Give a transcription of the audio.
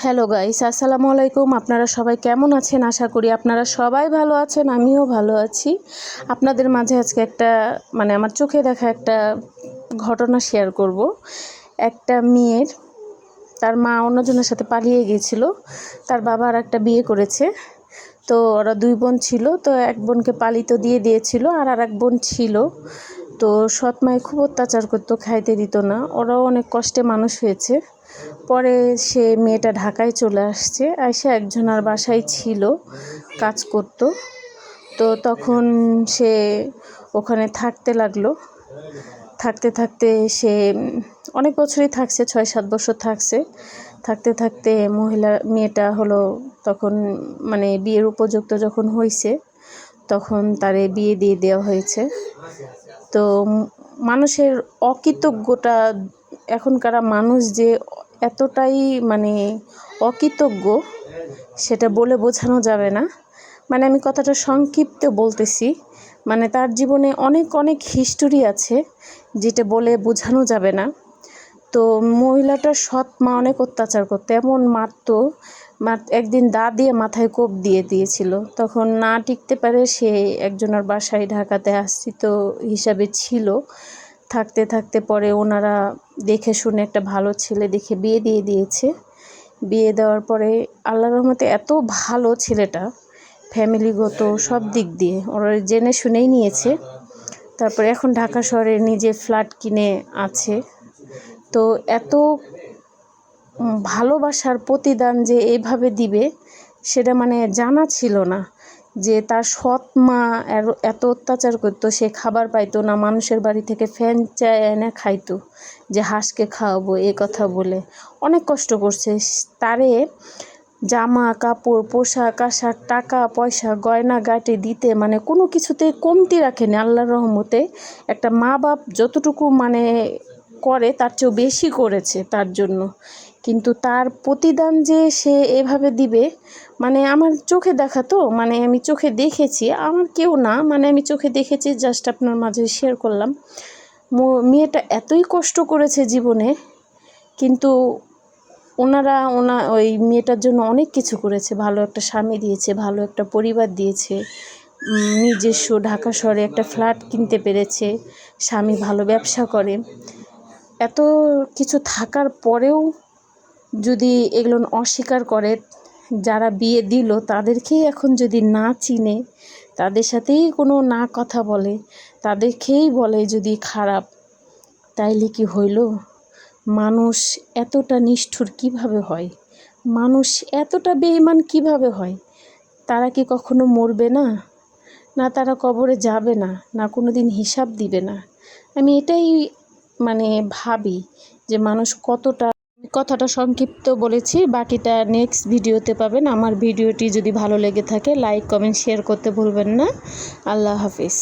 Hello guys, আসসালামু আলাইকুম। আপনারা সবাই কেমন আছেন? আশা করি আপনারা সবাই ভালো আছেন, আমিও ভালো আছি। আপনাদের মাঝে আজকে আমার চোখে দেখা একটা ঘটনা শেয়ার করব। একটা মেয়ের তার মা অন্যজনের সাথে পালিয়ে গিয়েছিল। তার বাবা আর একটা বিয়ে করেছে। তো ওরা দুই বোন ছিল। তো এক বোনকে পালিত দিয়ে দিয়েছিল, আর এক বোন ছিল। তো সৎ মায়ে খুব অত্যাচার করতো, খাইতে দিত না। ওরাও অনেক কষ্টে মানুষ হয়েছে। পরে সে মেয়েটা ঢাকায় চলে আসছে, এসে একজনের বাসায় ছিল, কাজ করত। তো তখন সে ওখানে থাকতে লাগলো। থাকতে থাকতে সে অনেক বছরই থাকছে, 6-7 বছর থাকছে। থাকতে থাকতে মেয়েটা হলো তখন বিয়ের উপযুক্ত যখন হয়েছে, তখন তারে বিয়ে দিয়ে দেওয়া হয়েছে। তো মানুষের অকৃতজ্ঞতা, এখনকার মানুষ যে এতটাই অকৃতজ্ঞ, সেটা বলে বোঝানো যাবে না। আমি কথাটা সংক্ষিপ্ত বলতেছি। তার জীবনে অনেক অনেক হিস্টোরি আছে, যেটা বলে বোঝানো যাবে না। তো মহিলাটার সৎ মা অনেক অত্যাচার করতো, এমন মারতো। একদিন দা দিয়ে মাথায় কোপ দিয়ে দিয়েছিল। তখন না টিকতে পারে সে একজনের বাসায় ঢাকাতে আশ্রিত হিসাবে ছিল। থাকতে থাকতে পরে ওনারা দেখে শুনে একটা ভালো ছেলে দেখে বিয়ে দিয়ে দিয়েছে। বিয়ে দেওয়ার পরে আল্লাহর রহমতে এত ভালো ছেলেটা, ফ্যামিলিগত সব দিক দিয়ে ওরা জেনে শুনেই নিয়েছে। তারপরে এখন ঢাকা শহরে নিজে ফ্ল্যাট কিনে আছে। তো এত ভালোবাসার প্রতিদান যে এইভাবে দিবে, সেটা জানা ছিল না। যে তার সৎ মা এত অত্যাচার করতো, সে খাবার পাইতো না, মানুষের বাড়ি থেকে ফ্যান চায় এনে খাইতো, যে হাঁসকে খাওয়াবো এ কথা বলে অনেক কষ্ট করছে। তারে জামা কাপড়, পোশাক আশাক, টাকা পয়সা, গয়না গাটি দিতে কোনো কিছুতে কমতি রাখেনি। আল্লাহর রহমতে একটা মা বাপ যতটুকু করে তার চেয়েও বেশি করেছে তার জন্য। কিন্তু তার প্রতিদান যে সে এভাবে দিবে, আমার চোখে দেখা। তো আমি চোখে দেখেছি, আমার কেউ না, আমি চোখে দেখেছি, জাস্ট আপনার মাঝে শেয়ার করলাম। মেয়েটা এতই কষ্ট করেছে জীবনে, কিন্তু ওই মেয়েটার জন্য অনেক কিছু করেছে। ভালো একটা স্বামী দিয়েছে, ভালো একটা পরিবার দিয়েছে, নিজস্ব ঢাকা শহরে একটা ফ্ল্যাট কিনতে পেরেছে, স্বামী ভালো ব্যবসা করে। এত কিছু থাকার পরেও যদি এগুলো অস্বীকার করে, যারা বিয়ে দিল তাদেরকেই এখন যদি না চিনে, তাদের সাথেই কোনো না কথা বলে, তাদেরকেই বলে যদি খারাপ, তাইলে কি হইল? মানুষ এতটা নিষ্ঠুর কিভাবে হয়? মানুষ এতটা বেঈমান কিভাবে হয়? তারা কি কখনো মরবে না? না তারা কবরে যাবে না? না কোনো দিন হিসাব দিবে না? আমি এটাই ভাবি যে মানুষ কতটা। কথাটা সংক্ষিপ্ত বলেছি, বাকিটা নেক্সট ভিডিওতে পাবেন। আমার ভিডিওটি যদি ভালো লেগে থাকে, লাইক কমেন্ট শেয়ার করতে ভুলবেন না। আল্লাহ হাফিজ।